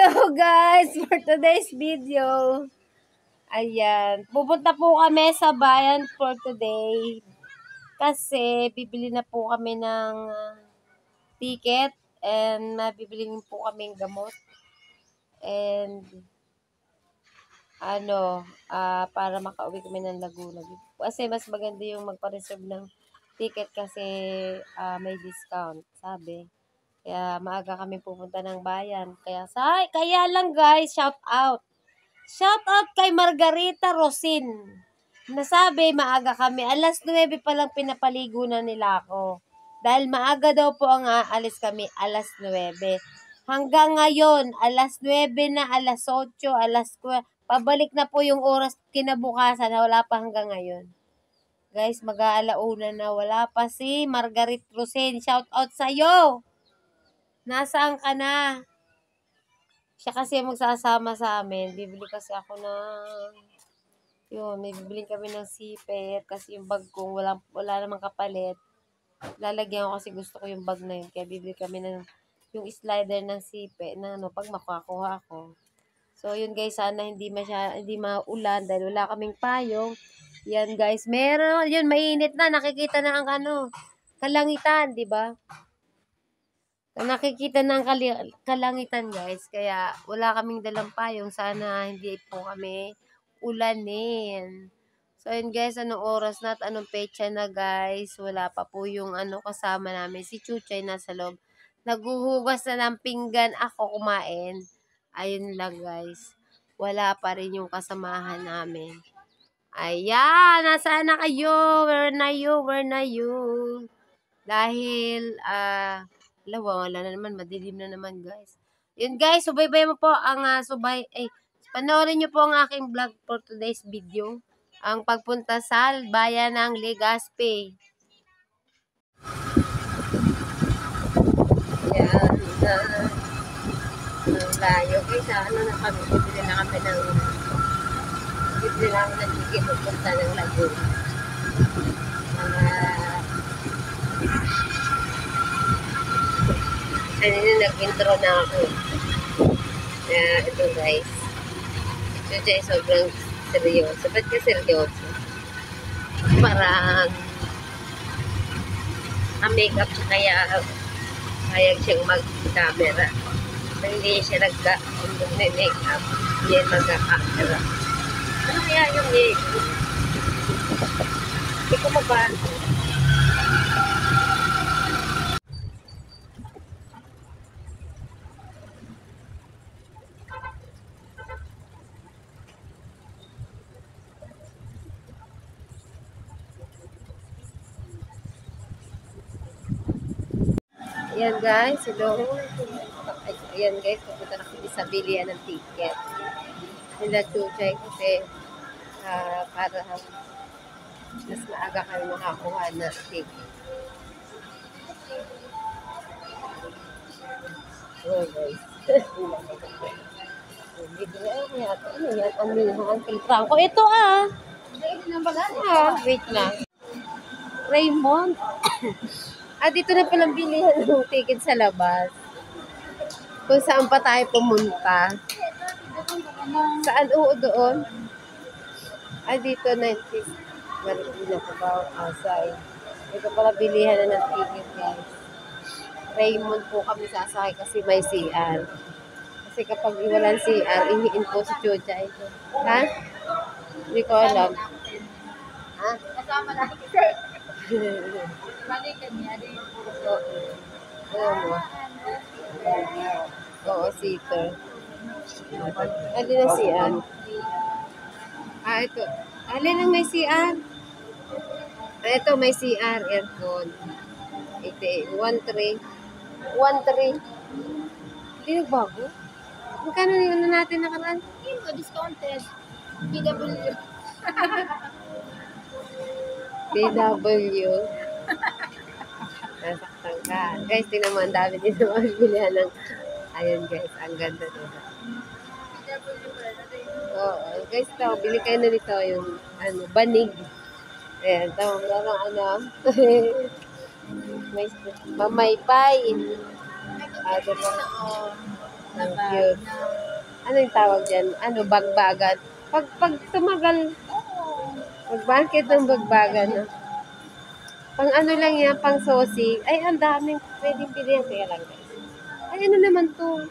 Hello guys! For today's video, ayan, pupunta po kami sa bayan for today kasi bibili na po kami ng ticket and mabibili po kami ng gamot and para makauwi kami ng Laguna. Kasi mas maganda yung magpa-reserve ng ticket kasi may discount, sabi. Kaya maaga kami pupunta ng bayan. Kaya lang guys, shout out. Shout out kay Margarita Rosin. Nasabi maaga kami. Alas 9 pa lang pinapaligo na nila ako. Dahil maaga daw po ang aalis kami, alas 9. Hanggang ngayon, alas 9 na, alas 8, alas 9. Pabalik na po yung oras kinabukasan na wala pa hanggang ngayon. Guys, mag-aalauna na, wala pa si Margarita Rosin. Shout out sa'yo! Nasaan ka na? Siya kasi magsasama sa amin. Bibili kasi ako may bibili kami ng zipper kasi yung bag ko wala namang kapalit. Lalagyan ko kasi gusto ko yung bag na yun. Kaya bibili kami ng yung slider ng zipper pag makakuha ako. So yun guys, sana hindi maulan dahil wala kaming payong. Yan guys, meron yun, mainit na, nakikita na ang kalangitan, di ba? Nakikita ng kalangitan guys, kaya wala kaming dalang payong. Sana hindi po kami ulanin. So yun guys, anong oras na at anong petsa na guys? Wala pa po yung kasama namin. Si Chuchay nasa loob. Naghuhugas na ng pinggan, ako kumain. Ayun lang guys. Wala pa rin yung kasamahan namin. Ayan, nasaan na kayo? Where na you? Where na you? Dahil, wala na naman, madilim na naman guys. Yun guys, subaybay mo po ang panoorin nyo po ang aking vlog for today's video. Ang pagpunta sa bayan ng Legazpi. Yan, layo guys, na kami, bibili na kami ng ticket pupunta ng Laguna. Kanina nag-intro na ako. Ito guys. Ito sobrang seryoso. Ba't ka seryoso? Parang makeup siya kaya siyang mag-camera. Hindi siya nag-makeup. Yan mag-camera. Ano kaya yung hindi ko mabasa. Ayan guys, hello. Ayan guys, pupunta na kami sa bilihan ng ticket. Nila Chuchay kasi para mas maaga kami makakuha na ticket. Oh guys. Ano yan? Ang lihan. Filtran ko. Ito wait lang. Raymond. Dito na palang bilihan ng ticket sa labas. Kung saan pa tayo pumunta. Saan? Oo, doon. Dito 90. Marikina ko ba? Asay. Ito pala bilihan na ng ticket, guys. Raymond po kami sasakay kasi may CR. Kasi kapag walang CR, ihiin po si Chucha ito. Ha? Hindi ko alam. Ha? Kasama natin. Balikan niya rin. Oo, seater. Alin na CR? Ito. Alin ang may CR? Ito may CR, aircon. 1.3. Hindi nagbago? Magkano yung natin nakaraan? Ito, discounted. PW. PW. Nasaktan ka. Guys, tingnan mo, ang dami din naman bilihan ng ayan guys, ang ganda nito. Oo, guys, bili kayo na nito yung banig. Ayan, may mamaypay. Ang cute. Ano yung tawag dyan? Ano, bagbagan. Pag tumagal, magbangkit ng bagbagan. No? Pang ano lang yan, pang sosi. Ay, ang daming pwedeng pilihan. Kaya lang guys. Ay, ano naman to?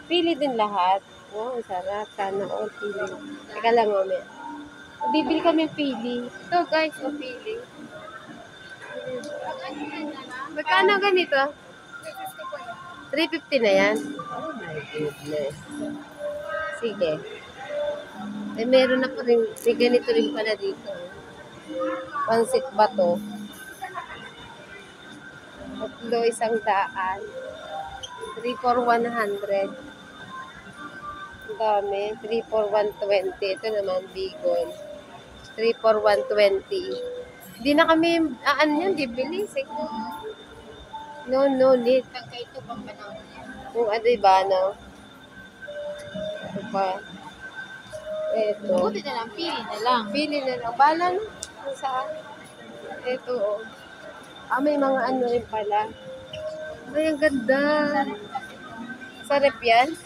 Pili din lahat. Wow, sarap. Sana all pili. Teka lang, mamaya. Bibili kami pili. Ito guys, o pili. Magkano ganito? 350 na yan? Oh my goodness. Sige. Eh, meron na pa rin. May ganito rin pala dito. Pansit ba to? Tatlo, 100. 3 for 100. Ang dami. 3 for 120. Ito naman, bacon. 3 for 120. Hindi na kami, ano yan, bibili. No need. Pagka ito pang panahon yan. Kung ano ba, no? Ito pa. Ito. Buti na lang, pili na lang. Pili na lang. Bala na. Kung saan. Ito, oh. Ah, may mga ano rin pala. Ay, ang ganda. Sa rep yan?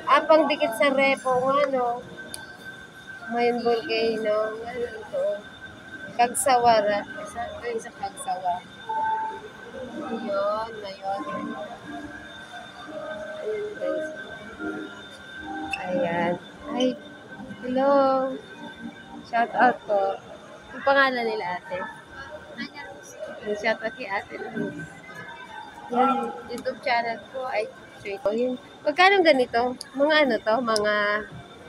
Ah, pang dikit sa repo. Ano? Mayon volcano. Ano ito? Kagsawara. Ito yung sa Kagsawa. Yun, na yun. Ayan, guys. Ayan. Ay, hello. Shout out po. Ang pangalan nila ate. Shout out kay ate. Yan, YouTube channel ko ay straight. Yun. Magkano ganito? Mga ano to? Mga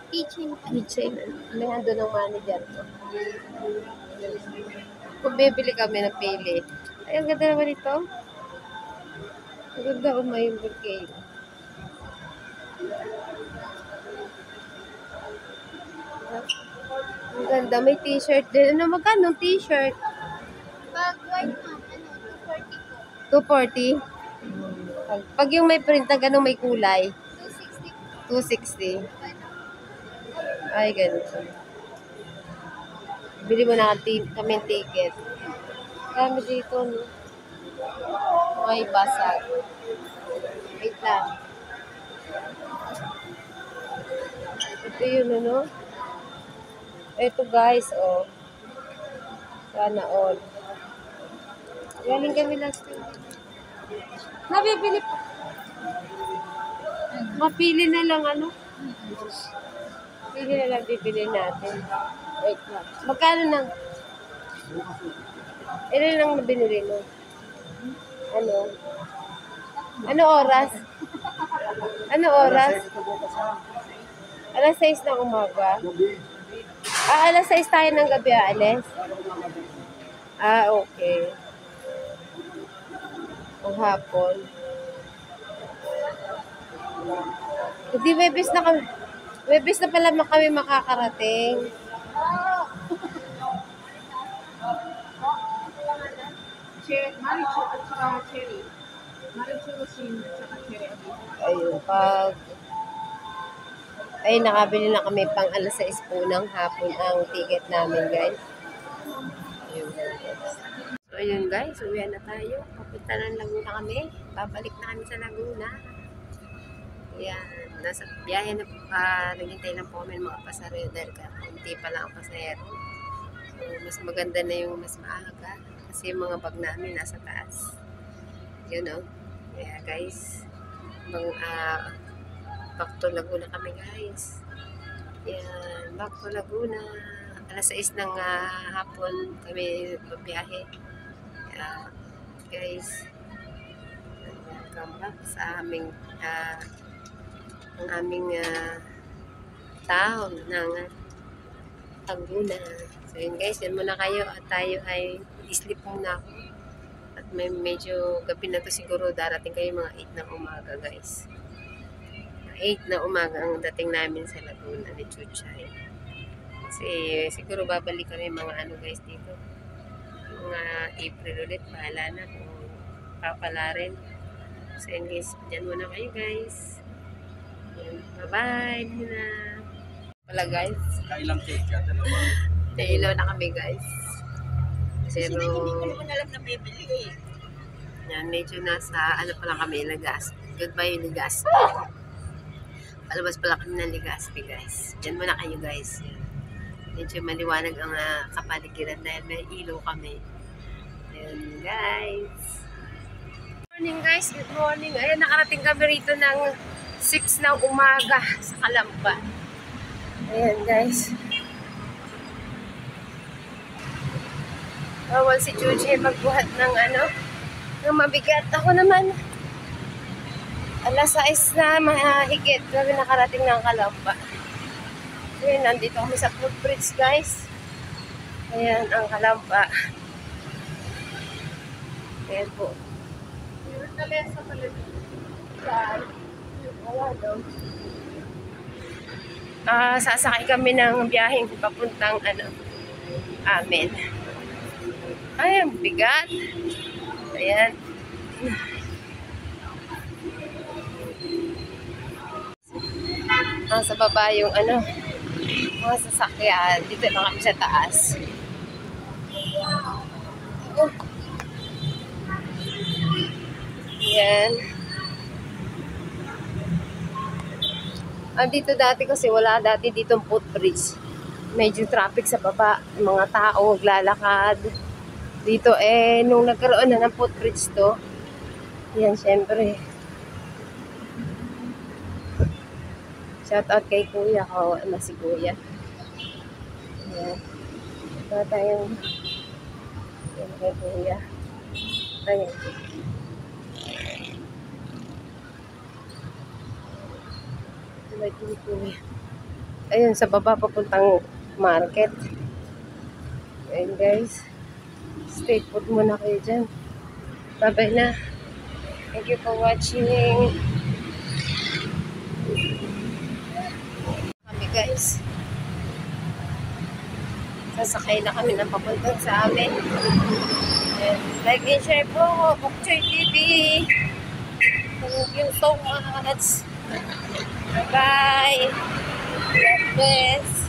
kitchen. May hando ng manager ko. Kung bibili kami ng pili. Ay, ang ganda naman ito. Ang ganda yung volcano. Ang ganda. May t-shirt din. Ano, magkano t-shirt? Pag white na, 240 po. 240? Pag yung may print na ganun may kulay, 260 po. 260. Ay, ganito. Bili mo na kami ticket. Kami dito, no? May basag. Wait lang. Ito yun, ano? Ito, guys, oh. Sana all. Galing kami last time. Nabibili pa. Mapili na lang, ano? Pili na lang bibili natin. Wait lang. Magkano nang? Ilan lang na binili mo? Ano? Ano oras? Ano oras? Alas 6 ng umaga. Ah, alas 6 tayo ng gabi, alas? Ah, okay. Ang hapon. Hindi, Webes na kami. Webes na pala kami makakarating. Marichu at saka cherry. Marichu rosin at saka cherry. Ayun, pag... Ay, nakabili na kami pang alas 6 po ng hapon ang ticket namin, guys. Ayun, guys. So, ayun, guys. Uwihan na tayo. Papunta ng Laguna kami. Babalik na kami sa Laguna. Ayan. Nasa biyahe na naghintay lang po kami ng mga pasahero dahil kunti pa lang ang pasahero. So, mas maganda na yung mas maaga kasi yung mga bag namin nasa taas. Yun, know? Kaya, guys, back to Laguna kami, guys. Yan, back to Laguna. Alas 6 ng hapon kami babiyahe. Guys, welcome back sa aming town ng Laguna. So yun guys, yun muna kayo at tayo ay sleep muna ako. At may medyo gabi na to siguro, darating kayo mga 8 ng umaga, guys. 8 na umaga ang dating namin sa Laguna ni Chuchay. Kasi siguro babalik kami mga ano guys dito. Mga April ulit, bahala na kung papala rin. So yun guys, dyan muna kayo guys. Bye-bye muna. Wala guys. Kailang cake ka, dalawa. Nailaw na kami guys. Kasi Pero hindi ko naman alam na bibili eh. yan, medyo nasa ano pa lang kami, Goodbye, Legazpi. Palabas pala kami ng Legazpi, guys. Diyan muna kayo, guys. Yan. Medyo maliwanag ang kapaligiran dahil may ilaw kami. Ayan, guys. Good morning, guys. Good morning. Ayan, nakarating kami rito ng 6 ng umaga sa Calamba. Ayan, guys. Bawal si Chuchi magbuhat ng ng mabigat. Ako naman, alas 6 na mahigit. Kami nakarating ng Calamba. Ayan, nandito kami sa footbridge, guys. Ayan, ang Calamba. Ayan po. Yung talesa pala dito. Wala daw. Sasakay kami ng biyaheng papuntang amin. Ay, ang bigat. Ayan. Sa baba yung mga sasakyan. Dito lang kami sa taas. Ayan. Dito dati kasi wala dati ditong footbridge. Medyo traffic sa baba. Mga tao maglalakad. Dito nung nagkaroon na ng footbridge to, yan, syempre. Shout out kay Kuya ko, si Kuya. Ayan. Ito tayong yan kay Kuya. Ayan. Ayun, sa baba papuntang market. Ayun, guys. Stay put muna kayo dyan. Bye-bye na. Thank you for watching. Kami, guys. Sasakay na kami ng papuntang sa amin. And like and share po, Bokchoy TV. Thank you so much. Bye-bye. God bless.